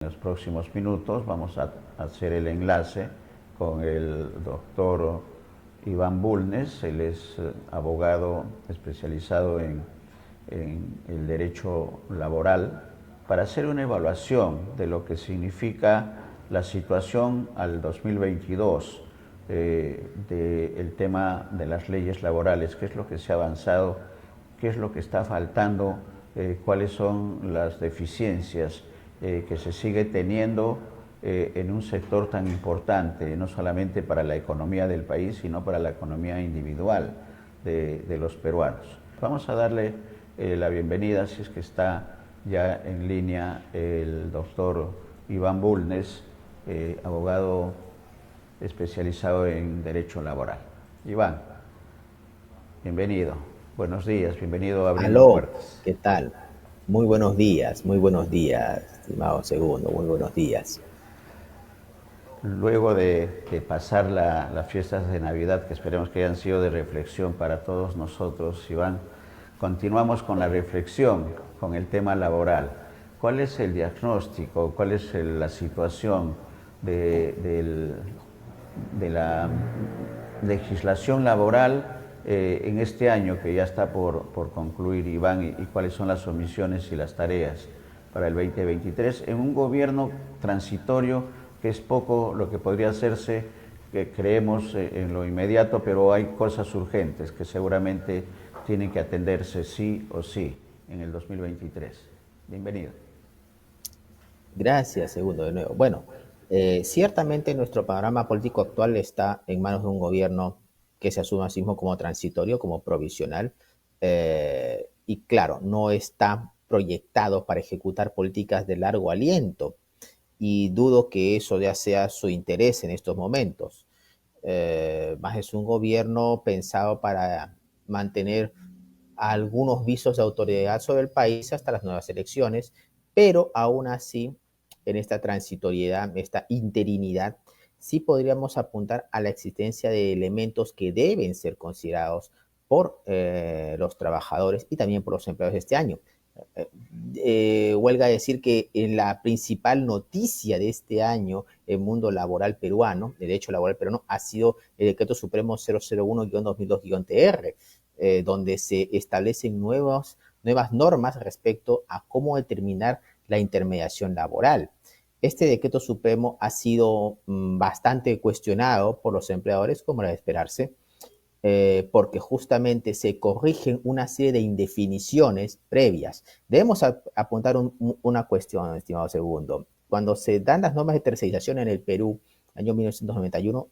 En los próximos minutos vamos a hacer el enlace con el doctor Iván Bulnes. Él es abogado especializado en el derecho laboral para hacer una evaluación de lo que significa la situación al 2022 del tema de las leyes laborales, qué es lo que se ha avanzado, qué es lo que está faltando, cuáles son las deficiencias que se sigue teniendo en un sector tan importante, no solamente para la economía del país, sino para la economía individual de los peruanos. Vamos a darle la bienvenida, si es que está ya en línea, el doctor Iván Bulnes, abogado especializado en Derecho Laboral. Iván, bienvenido. Buenos días, bienvenido a Abriendo Aló, Puertas. ¿qué tal? Muy buenos días, estimado segundo, muy buenos días. Luego de pasar las fiestas de Navidad, que esperemos que hayan sido de reflexión para todos nosotros, Iván, continuamos con la reflexión, con el tema laboral. ¿Cuál es el diagnóstico? ¿Cuál es la situación de la legislación laboral en este año que ya está por concluir, Iván, y cuáles son las omisiones y las tareas para el 2023 en un gobierno transitorio que es poco lo que podría hacerse, que creemos en lo inmediato, pero hay cosas urgentes que seguramente tienen que atenderse sí o sí en el 2023. Bienvenido. Gracias, segundo, de nuevo. Bueno, ciertamente nuestro panorama político actual está en manos de un gobierno que se asume a sí mismo como transitorio, como provisional, y claro, no está proyectado para ejecutar políticas de largo aliento, y dudo que eso ya sea su interés en estos momentos. Más es un gobierno pensado para mantener algunos visos de autoridad sobre el país hasta las nuevas elecciones, pero aún así, en esta transitoriedad, esta interinidad, sí podríamos apuntar a la existencia de elementos que deben ser considerados por los trabajadores y también por los empleados de este año. Huelga decir que en la principal noticia de este año el mundo laboral peruano, el derecho laboral peruano, ha sido el decreto supremo 001-2002-TR, donde se establecen nuevas normas respecto a cómo determinar la intermediación laboral. Este decreto supremo ha sido bastante cuestionado por los empleadores, como era de esperarse, porque justamente se corrigen una serie de indefiniciones previas. Debemos apuntar una cuestión, estimado segundo. Cuando se dan las normas de tercerización en el Perú, año 1991,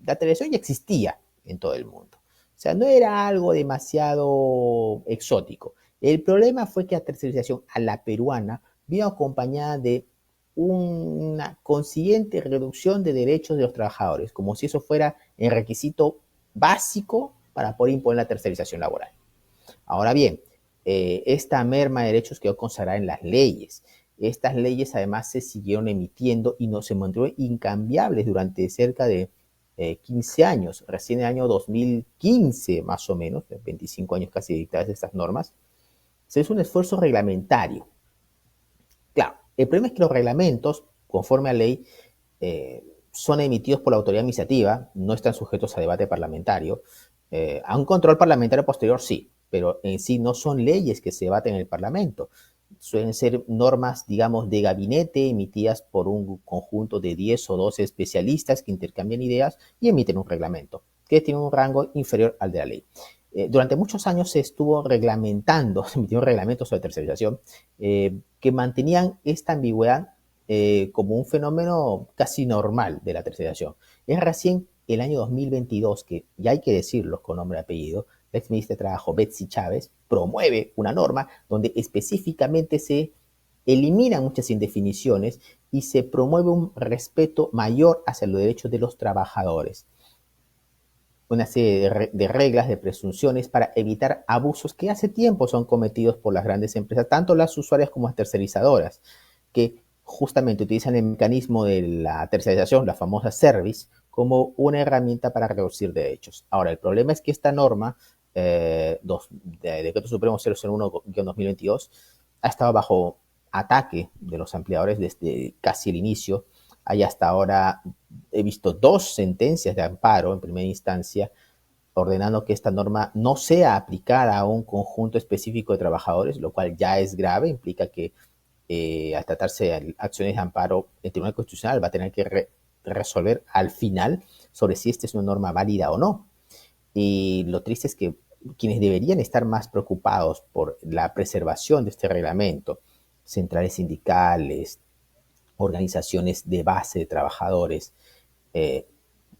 la tercerización ya existía en todo el mundo. O sea, no era algo demasiado exótico. El problema fue que la tercerización a la peruana vino acompañada de una consiguiente reducción de derechos de los trabajadores, como si eso fuera el requisito básico para poder imponer la tercerización laboral. Ahora bien, esta merma de derechos quedó consagrada en las leyes. Estas leyes además se siguieron emitiendo y no se mantuvieron incambiables durante cerca de 15 años. Recién en el año 2015, más o menos, 25 años casi dictadas estas normas, se hizo un esfuerzo reglamentario. Claro, el problema es que los reglamentos, conforme a ley, son emitidos por la autoridad administrativa, no están sujetos a debate parlamentario. A un control parlamentario posterior sí, pero en sí no son leyes que se debaten en el Parlamento. Suelen ser normas, digamos, de gabinete emitidas por un conjunto de 10 o 12 especialistas que intercambian ideas y emiten un reglamento que tiene un rango inferior al de la ley. Durante muchos años se estuvo reglamentando, se emitió un reglamento sobre tercerización que mantenían esta ambigüedad como un fenómeno casi normal de la tercerización. Es recién el año 2022 que, ya hay que decirlo con nombre y apellido, la ex ministra de Trabajo, Betsy Chávez, promueve una norma donde específicamente se eliminan muchas indefiniciones y se promueve un respeto mayor hacia los derechos de los trabajadores. Una serie de reglas, de presunciones para evitar abusos que hace tiempo son cometidos por las grandes empresas, tanto las usuarias como las tercerizadoras, que justamente utilizan el mecanismo de la tercerización, la famosa service, como una herramienta para reducir derechos. Ahora, el problema es que esta norma, de Decreto Supremo 001-2022, ha estado bajo ataque de los empleadores desde casi el inicio. Hay hasta ahora, he visto 2 sentencias de amparo en primera instancia ordenando que esta norma no sea aplicada a un conjunto específico de trabajadores, lo cual ya es grave, implica que al tratarse de acciones de amparo, el Tribunal Constitucional va a tener que resolver al final sobre si esta es una norma válida o no. Y lo triste es que quienes deberían estar más preocupados por la preservación de este reglamento, centrales sindicales, organizaciones de base de trabajadores, eh,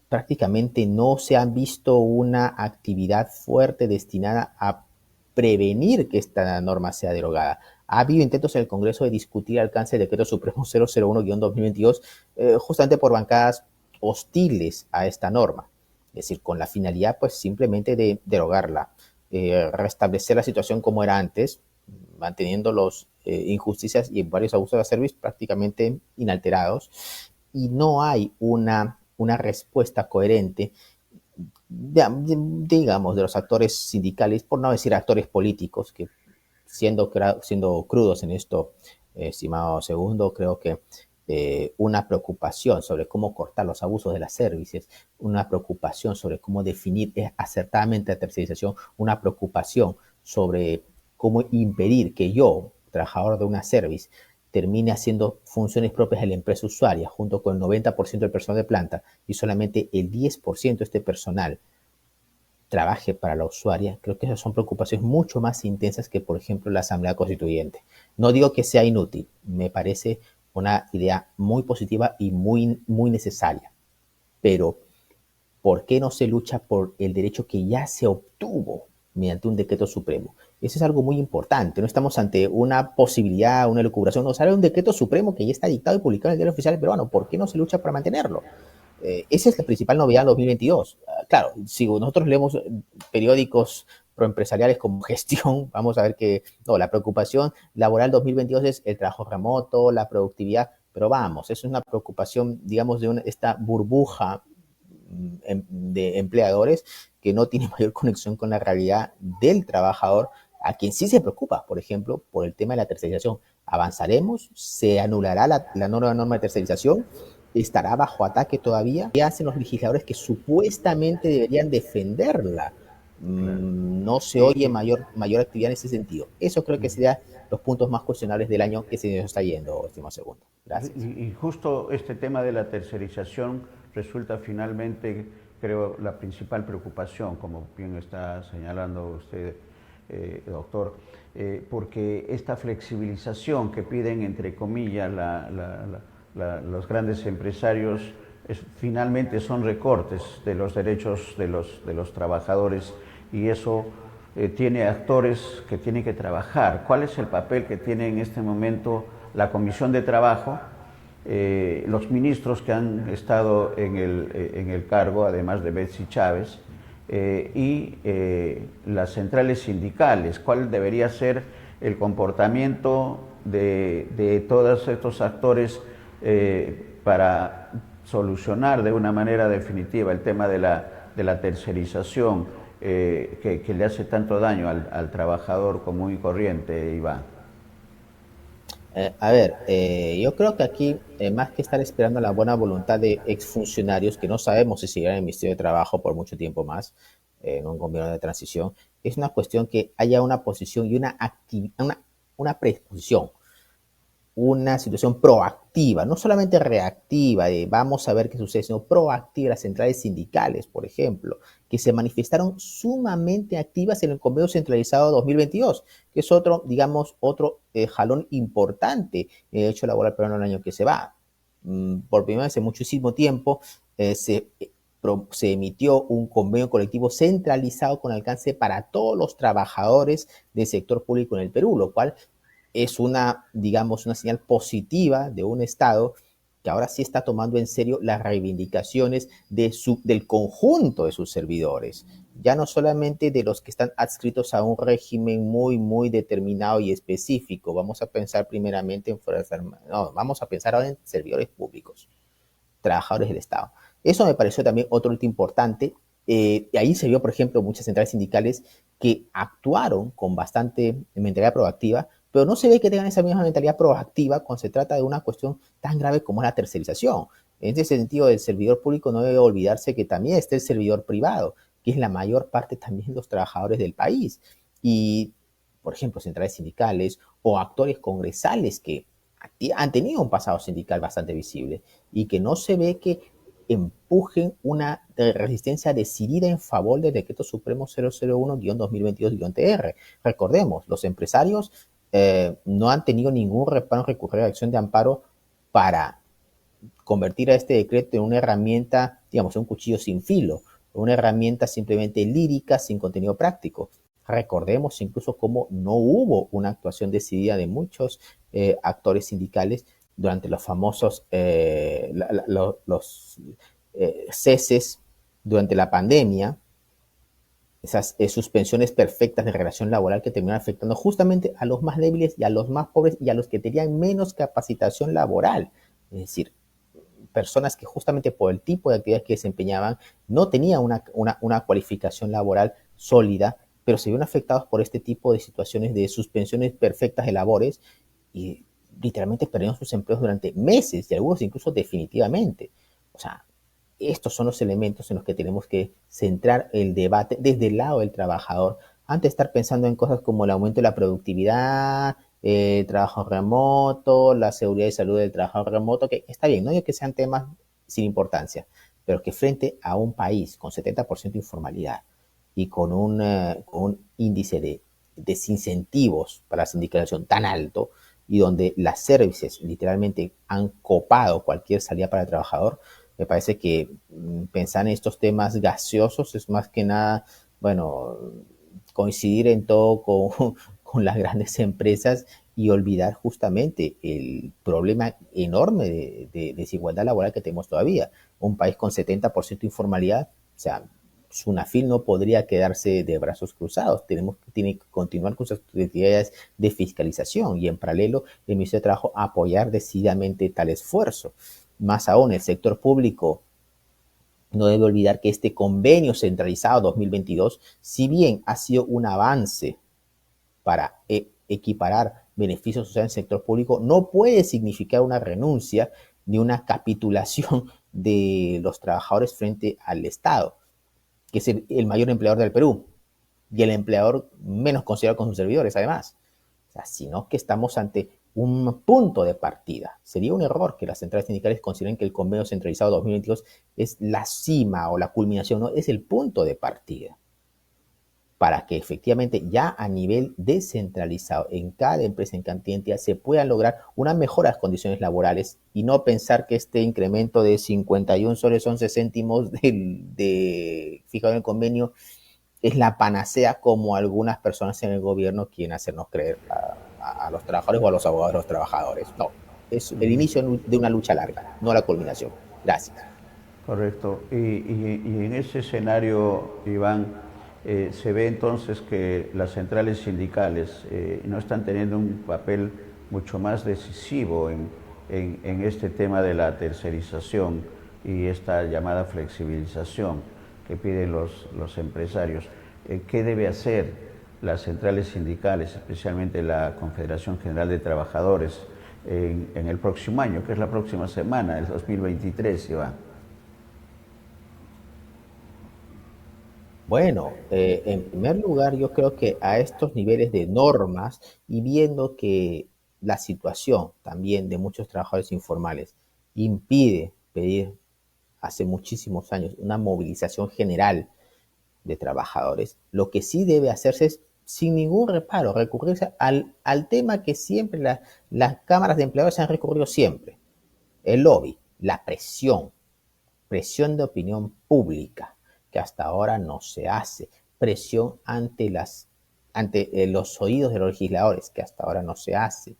prácticamente no se han visto una actividad fuerte destinada a prevenir que esta norma sea derogada. Ha habido intentos en el Congreso de discutir el alcance del Decreto Supremo 001-2022 justamente por bancadas hostiles a esta norma, es decir, con la finalidad pues simplemente de derogarla, restablecer la situación como era antes, manteniendo los injusticias y varios abusos de servicio prácticamente inalterados, y no hay una respuesta coherente, digamos, de los actores sindicales, por no decir actores políticos, que siendo crudos en esto, estimado Segundo, creo que una preocupación sobre cómo cortar los abusos de las servicios, una preocupación sobre cómo definir acertadamente la tercerización, una preocupación sobre cómo impedir que yo, trabajador de una service, termine haciendo funciones propias de la empresa usuaria junto con el 90% del personal de planta y solamente el 10% de este personal trabaje para la usuaria, creo que esas son preocupaciones mucho más intensas que, por ejemplo, la Asamblea Constituyente. No digo que sea inútil, me parece una idea muy positiva y muy, muy necesaria, pero ¿por qué no se lucha por el derecho que ya se obtuvo mediante un decreto supremo? Eso es algo muy importante. No estamos ante una posibilidad, una elucubración. No, sale un decreto supremo que ya está dictado y publicado en el diario oficial peruano. ¿Por qué no se lucha para mantenerlo? Esa es la principal novedad de 2022. Claro, si nosotros leemos periódicos proempresariales como Gestión, vamos a ver que no, la preocupación laboral 2022 es el trabajo remoto, la productividad, pero vamos, eso es una preocupación, digamos, de esta burbuja de empleadores que no tiene mayor conexión con la realidad del trabajador, a quien sí se preocupa, por ejemplo, por el tema de la tercerización. ¿Avanzaremos? ¿Se anulará la nueva norma de tercerización? ¿Estará bajo ataque todavía? ¿Qué hacen los legisladores que supuestamente deberían defenderla? Claro. No se Y, oye mayor actividad en ese sentido. Eso creo que serían los puntos más cuestionables del año que se nos está yendo, estimado Segundo. Gracias. y justo este tema de la tercerización resulta finalmente, creo, la principal preocupación, como bien está señalando usted, doctor, porque esta flexibilización que piden, entre comillas, los grandes empresarios, finalmente son recortes de los derechos de los trabajadores, y eso tiene actores que tienen que trabajar. ¿Cuál es el papel que tiene en este momento la Comisión de Trabajo, los ministros que han estado en el cargo, además de Betsy Chávez, y las centrales sindicales? ¿Cuál debería ser el comportamiento de todos estos actores para solucionar de una manera definitiva el tema de la tercerización que le hace tanto daño al trabajador común y corriente, Iván? Yo creo que aquí, más que estar esperando la buena voluntad de exfuncionarios, que no sabemos si seguirán en el Ministerio de Trabajo por mucho tiempo más, en un gobierno de transición, es una cuestión que haya una posición y una predisposición, una situación proactiva, no solamente reactiva, de vamos a ver qué sucede, sino proactiva. Las centrales sindicales, por ejemplo, que se manifestaron sumamente activas en el convenio centralizado 2022, que es otro, digamos, otro jalón importante en el derecho laboral peruano el año que se va. Por primera vez en muchísimo tiempo se emitió un convenio colectivo centralizado con alcance para todos los trabajadores del sector público en el Perú, lo cual es digamos, una señal positiva de un Estado que ahora sí está tomando en serio las reivindicaciones del conjunto de sus servidores, ya no solamente de los que están adscritos a un régimen muy, muy determinado y específico. Vamos a pensar primeramente vamos a pensar ahora en servidores públicos, trabajadores del Estado. Eso me pareció también otro hito importante. Y ahí se vio, por ejemplo, muchas centrales sindicales que actuaron con bastante mentalidad proactiva, pero no se ve que tengan esa misma mentalidad proactiva cuando se trata de una cuestión tan grave como es la tercerización. En ese sentido, el servidor público no debe olvidarse que también está el servidor privado, que es la mayor parte también de los trabajadores del país. Y, por ejemplo, centrales sindicales o actores congresales que han tenido un pasado sindical bastante visible y que no se ve que empujen una resistencia decidida en favor del Decreto Supremo 001-2022-TR. Recordemos, los empresarios no han tenido ningún reparo en recurrir a la acción de amparo para convertir a este decreto en una herramienta, digamos, un cuchillo sin filo, una herramienta simplemente lírica sin contenido práctico. Recordemos incluso cómo no hubo una actuación decidida de muchos actores sindicales durante los famosos ceses durante la pandemia, esas suspensiones perfectas de relación laboral que terminan afectando justamente a los más débiles y a los más pobres y a los que tenían menos capacitación laboral. Es decir, personas que justamente por el tipo de actividades que desempeñaban no tenían una cualificación laboral sólida, pero se vieron afectados por este tipo de situaciones de suspensiones perfectas de labores y literalmente perdieron sus empleos durante meses y algunos incluso definitivamente. O sea, estos son los elementos en los que tenemos que centrar el debate desde el lado del trabajador, antes de estar pensando en cosas como el aumento de la productividad, el trabajo remoto, la seguridad y salud del trabajo remoto, que está bien, no digo que sean temas sin importancia, pero que frente a un país con 70% de informalidad y con un índice de desincentivos para la sindicalización tan alto y donde las services literalmente han copado cualquier salida para el trabajador, me parece que pensar en estos temas gaseosos es más que nada, bueno, coincidir en todo con las grandes empresas y olvidar justamente el problema enorme de desigualdad laboral que tenemos todavía. Un país con 70% de informalidad, o sea, Sunafil no podría quedarse de brazos cruzados. Tiene que continuar con sus actividades de fiscalización y en paralelo el Ministerio de Trabajo apoyar decididamente tal esfuerzo. Más aún, el sector público no debe olvidar que este convenio centralizado 2022, si bien ha sido un avance para equiparar beneficios sociales en el sector público, no puede significar una renuncia ni una capitulación de los trabajadores frente al Estado, que es el mayor empleador del Perú y el empleador menos considerado con sus servidores, además. O sea, sino que estamos ante un punto de partida. Sería un error que las centrales sindicales consideren que el convenio centralizado 2022 es la cima o la culminación, no, es el punto de partida para que efectivamente ya a nivel descentralizado en cada empresa, en cada entidad, se puedan lograr unas mejoras condiciones laborales y no pensar que este incremento de 51 soles 11 céntimos fijado en el convenio es la panacea como algunas personas en el gobierno quieren hacernos creer a los trabajadores o a los abogados de los trabajadores. No, es el inicio de una lucha larga, no la culminación. Gracias. Correcto. Y en ese escenario, Iván, se ve entonces que las centrales sindicales no están teniendo un papel mucho más decisivo en este tema de la tercerización y esta llamada flexibilización que piden los empresarios. ¿Qué debe hacer las centrales sindicales, especialmente la Confederación General de Trabajadores, en el próximo año, que es la próxima semana, el 2023, Iván? Bueno, en primer lugar, yo creo que a estos niveles de normas y viendo que la situación también de muchos trabajadores informales impide pedir hace muchísimos años una movilización general de trabajadores, lo que sí debe hacerse es, sin ningún reparo, recurrirse al tema que siempre las cámaras de empleadores han recurrido siempre, el lobby, la presión de opinión pública, que hasta ahora no se hace, presión ante los oídos de los legisladores, que hasta ahora no se hace.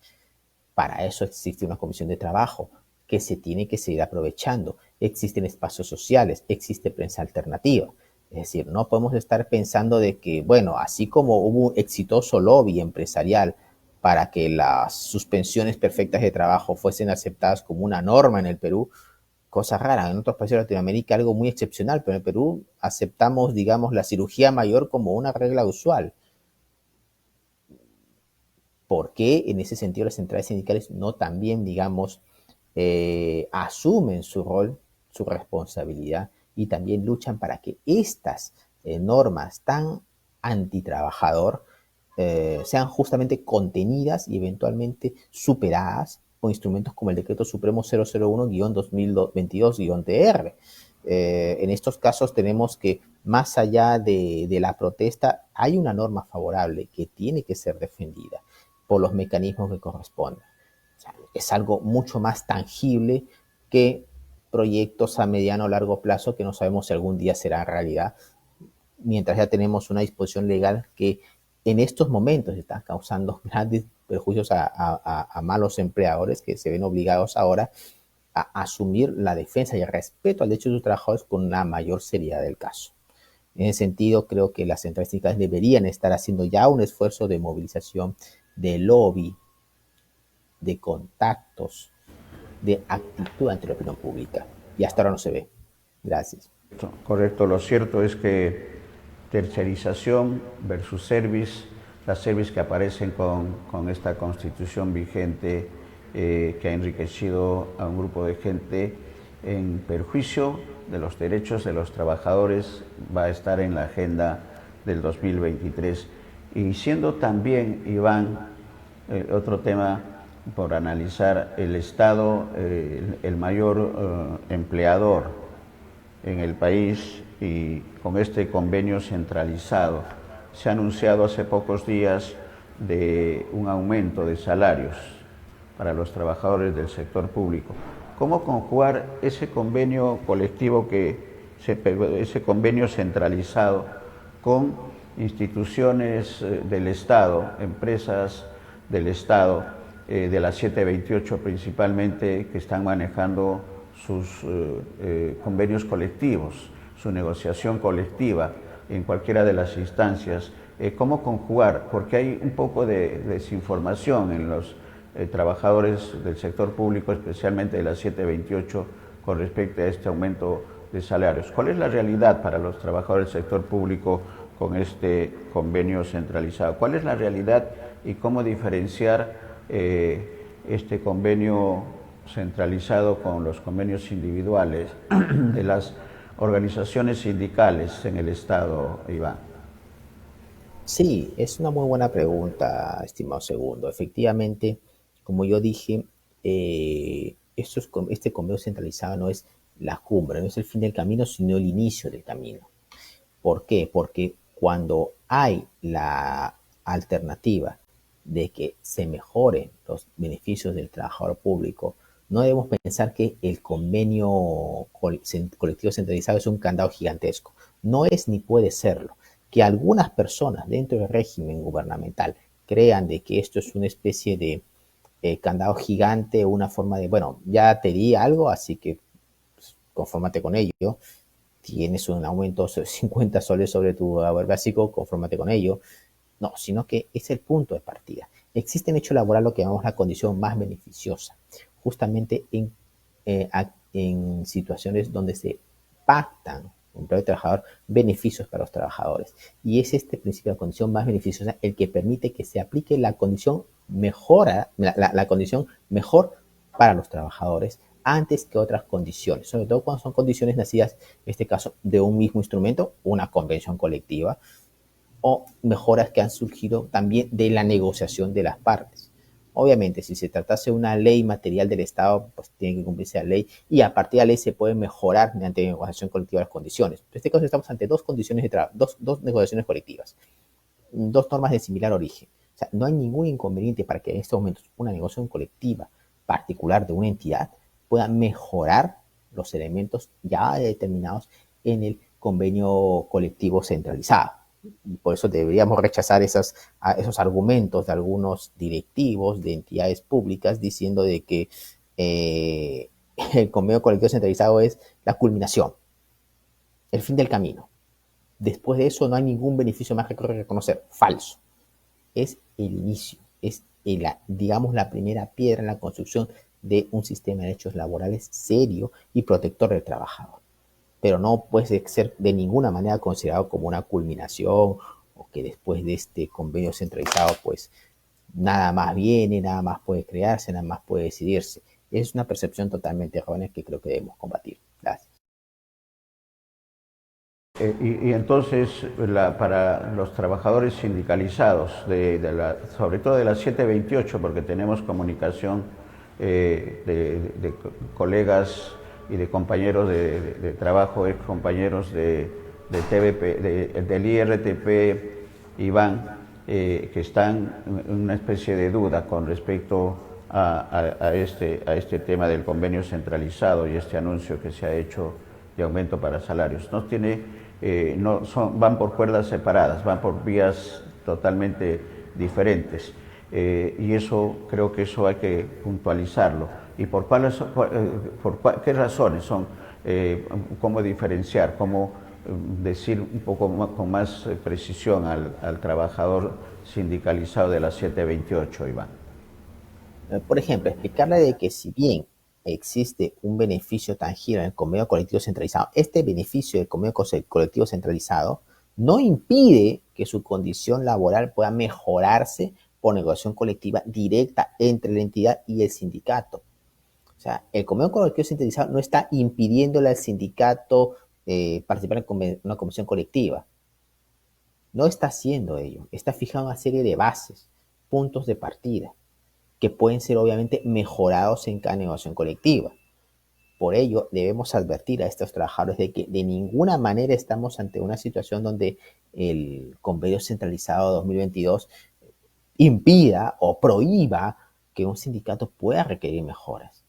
Para eso existe una comisión de trabajo que se tiene que seguir aprovechando. Existen espacios sociales, existe prensa alternativa. Es decir, no podemos estar pensando de que, bueno, así como hubo un exitoso lobby empresarial para que las suspensiones perfectas de trabajo fuesen aceptadas como una norma en el Perú, cosa rara, en otros países de Latinoamérica algo muy excepcional, pero en el Perú aceptamos, digamos, la cirugía mayor como una regla usual. ¿Por qué en ese sentido las centrales sindicales no también, digamos, asumen su rol, su responsabilidad y también luchan para que estas normas tan antitrabajador sean justamente contenidas y eventualmente superadas por instrumentos como el Decreto Supremo 001-2022-TR? En estos casos tenemos que, más allá de la protesta, hay una norma favorable que tiene que ser defendida por los mecanismos que correspondan. O sea, es algo mucho más tangible que proyectos a mediano o largo plazo que no sabemos si algún día será realidad, mientras ya tenemos una disposición legal que en estos momentos está causando grandes perjuicios a malos empleadores que se ven obligados ahora a asumir la defensa y el respeto al derecho de sus trabajadores con la mayor seriedad del caso. En ese sentido, creo que las centrales sindicales deberían estar haciendo ya un esfuerzo de movilización, de lobby, de contactos, de actitud ante la opinión pública. Y hasta ahora no se ve. Gracias. Correcto, lo cierto es que tercerización versus service, las service que aparecen con esta constitución vigente que ha enriquecido a un grupo de gente en perjuicio de los derechos de los trabajadores, va a estar en la agenda del 2023. Y siendo también, Iván, otro tema por analizar, el Estado, el mayor empleador en el país, y con este convenio centralizado se ha anunciado hace pocos días de un aumento de salarios para los trabajadores del sector público. ¿Cómo conjugar ese convenio colectivo, ese convenio centralizado con instituciones del Estado, empresas del Estado, de la 728 principalmente, que están manejando sus convenios colectivos, su negociación colectiva en cualquiera de las instancias? ¿Cómo conjugar? Porque hay un poco de desinformación en los trabajadores del sector público, especialmente de la 728, con respecto a este aumento de salarios. ¿Cuál es la realidad para los trabajadores del sector público con este convenio centralizado? ¿Cuál es la realidad y cómo diferenciar este convenio centralizado con los convenios individuales de las organizaciones sindicales en el Estado, Iván? Sí, es una muy buena pregunta, estimado Segundo. Efectivamente, como yo dije, este convenio centralizado no es la cumbre, no es el fin del camino, sino el inicio del camino. ¿Por qué? Porque cuando hay la alternativa de que se mejoren los beneficios del trabajador público, no debemos pensar que el convenio colectivo centralizado es un candado gigantesco. No es ni puede serlo. Que algunas personas dentro del régimen gubernamental crean de que esto es una especie de candado gigante, una forma de, bueno, ya te di algo, así que pues, confórmate con ello. Tienes un aumento de 50 soles sobre tu haber básico, confórmate con ello. No, sino que es el punto de partida. Existe en hecho laboral lo que llamamos la condición más beneficiosa, justamente en situaciones donde se pactan empleo de trabajador, beneficios para los trabajadores. Y es este principio de condición más beneficiosa el que permite que se aplique la condición la condición mejor para los trabajadores antes que otras condiciones, sobre todo cuando son condiciones nacidas, en este caso, de un mismo instrumento, una convención colectiva, o mejoras que han surgido también de la negociación de las partes. Obviamente, si se tratase de una ley material del Estado, pues tiene que cumplirse la ley y a partir de la ley se puede mejorar mediante negociación colectiva las condiciones. En este caso estamos ante dos condiciones de trabajo, dos negociaciones colectivas, dos normas de similar origen. O sea, no hay ningún inconveniente para que en estos momentos una negociación colectiva particular de una entidad pueda mejorar los elementos ya determinados en el convenio colectivo centralizado. Y por eso deberíamos rechazar esos argumentos de algunos directivos de entidades públicas diciendo de que el convenio colectivo centralizado es la culminación, el fin del camino. Después de eso no hay ningún beneficio más que reconocer. Falso. Es el inicio, es digamos la primera piedra en la construcción de un sistema de derechos laborales serio y protector del trabajador. Pero no puede ser de ninguna manera considerado como una culminación o que después de este convenio centralizado pues nada más viene, nada más puede crearse, nada más puede decidirse. Es una percepción totalmente errónea que creo que debemos combatir. Gracias. Y entonces, para los trabajadores sindicalizados, sobre todo de la 728, porque tenemos comunicación de colegas y de compañeros de trabajo, ex compañeros de TVP, del IRTP, Iván, que están en una especie de duda con respecto a este tema del convenio centralizado y este anuncio que se ha hecho de aumento para salarios. Van por cuerdas separadas, van por vías totalmente diferentes. Y eso, creo que eso hay que puntualizarlo. ¿Y por qué razones son? ¿Cómo diferenciar? ¿Cómo decir un poco más, con más precisión al trabajador sindicalizado de la 728, Iván? Por ejemplo, explicarle de que si bien existe un beneficio tangible en el convenio colectivo centralizado, este beneficio del convenio colectivo centralizado no impide que su condición laboral pueda mejorarse por negociación colectiva directa entre la entidad y el sindicato. O sea, el convenio colectivo centralizado no está impidiéndole al sindicato participar en una convención colectiva. No está haciendo ello. Está fijando una serie de bases, puntos de partida, que pueden ser obviamente mejorados en cada negociación colectiva. Por ello, debemos advertir a estos trabajadores de que de ninguna manera estamos ante una situación donde el convenio centralizado 2022 impida o prohíba que un sindicato pueda requerir mejoras.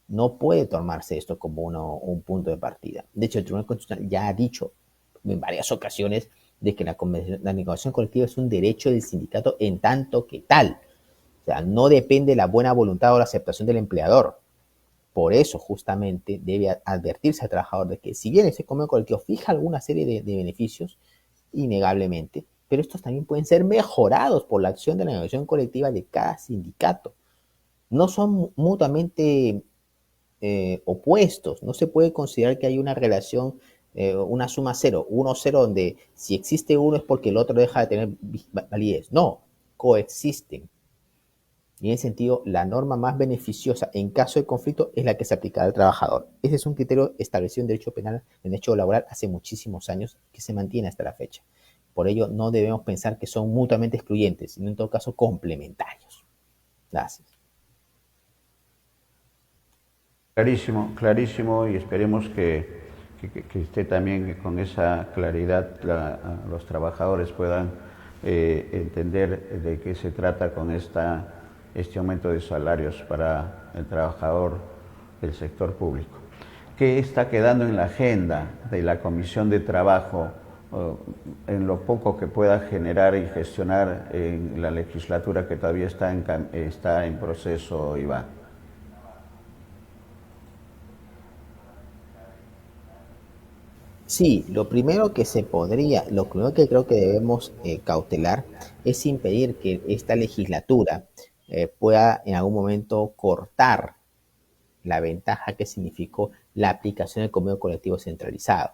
No puede tomarse esto como un punto de partida. De hecho, el Tribunal Constitucional ya ha dicho en varias ocasiones de que la negociación colectiva es un derecho del sindicato en tanto que tal. O sea, no depende de la buena voluntad o la aceptación del empleador. Por eso, justamente, debe advertirse al trabajador de que si bien ese convenio colectivo fija alguna serie de beneficios, innegablemente, pero estos también pueden ser mejorados por la acción de la negociación colectiva de cada sindicato. No son mutuamente opuestos. No se puede considerar que hay una relación, una suma cero, 1-0, donde si existe uno es porque el otro deja de tener validez. No, coexisten. Y en ese sentido, la norma más beneficiosa en caso de conflicto es la que se aplica al trabajador. Ese es un criterio establecido en derecho penal, en derecho laboral, hace muchísimos años, que se mantiene hasta la fecha. Por ello, no debemos pensar que son mutuamente excluyentes, sino en todo caso complementarios. Gracias. Clarísimo, clarísimo, y esperemos que esté también con esa claridad, los trabajadores puedan entender de qué se trata con este aumento de salarios para el trabajador del sector público. ¿Qué está quedando en la agenda de la Comisión de Trabajo en lo poco que pueda generar y gestionar en la legislatura que todavía está en proceso, Iván? Sí, lo primero que lo primero que creo que debemos cautelar es impedir que esta legislatura pueda en algún momento cortar la ventaja que significó la aplicación del convenio colectivo centralizado.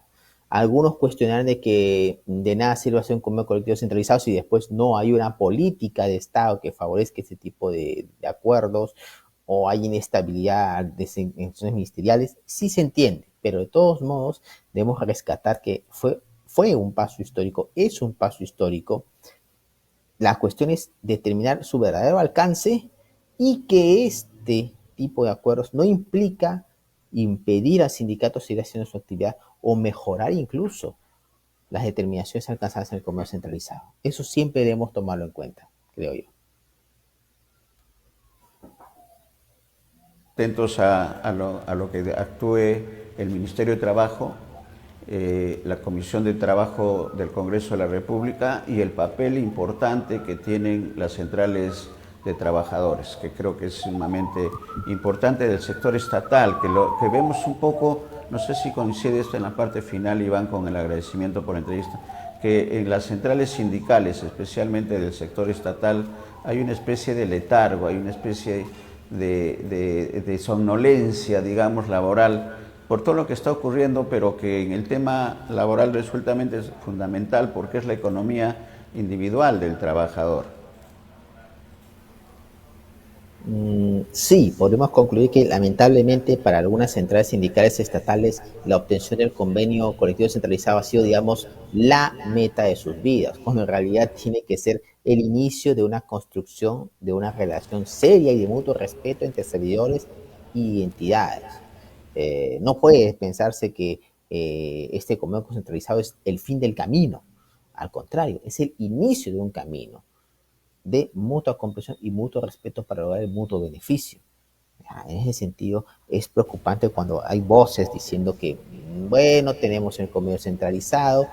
Algunos cuestionan de que de nada sirve hacer un convenio colectivo centralizado si después no hay una política de Estado que favorezca este tipo de acuerdos o hay inestabilidad de instituciones ministeriales. Sí se entiende, pero de todos modos debemos rescatar que fue un paso histórico, es un paso histórico. La cuestión es determinar su verdadero alcance y que este tipo de acuerdos no implica impedir al sindicato seguir haciendo su actividad o mejorar incluso las determinaciones alcanzadas en el convenio centralizado. Eso siempre debemos tomarlo en cuenta, creo yo. Atentos a lo que actúe el Ministerio de Trabajo, la Comisión de Trabajo del Congreso de la República y el papel importante que tienen las centrales de trabajadores, que creo que es sumamente importante del sector estatal, que vemos un poco, no sé si coincide esto en la parte final, Iván, con el agradecimiento por la entrevista, que en las centrales sindicales, especialmente del sector estatal, hay una especie de letargo, hay una especie de somnolencia, digamos, laboral, por todo lo que está ocurriendo, pero que en el tema laboral resultamente es fundamental porque es la economía individual del trabajador. Sí, podemos concluir que lamentablemente para algunas centrales sindicales estatales la obtención del convenio colectivo centralizado ha sido, digamos, la meta de sus vidas, cuando en realidad tiene que ser el inicio de una construcción de una relación seria y de mutuo respeto entre servidores y entidades. No puede pensarse que este convenio centralizado es el fin del camino, al contrario, es el inicio de un camino de mutua comprensión y mutuo respeto para lograr el mutuo beneficio. En ese sentido, es preocupante cuando hay voces diciendo que, bueno, tenemos el comercio centralizado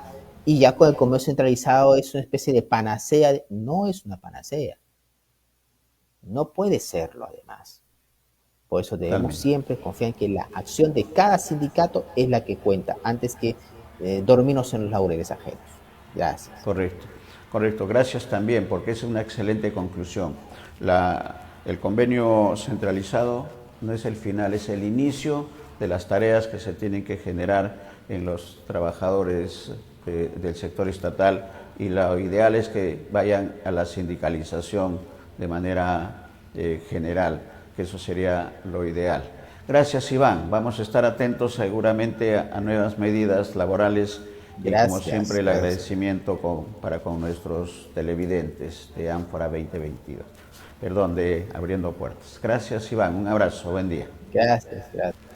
y ya con el comercio centralizado es una especie de panacea. No es una panacea, no puede serlo además. Por eso debemos Totalmente. siempre confiar en que la acción de cada sindicato es la que cuenta, antes que dormirnos en los laureles ajenos. Gracias. Correcto, correcto. Gracias también, porque es una excelente conclusión. El convenio centralizado no es el final, es el inicio de las tareas que se tienen que generar en los trabajadores del sector estatal, y lo ideal es que vayan a la sindicalización de manera general, que eso sería lo ideal. Gracias, Iván. Vamos a estar atentos seguramente a nuevas medidas laborales, y como siempre Gracias, el gracias. agradecimiento para con nuestros televidentes de Ánfora 2022, perdón, de Abriendo Puertas. Gracias, Iván, un abrazo, buen día. Gracias, gracias.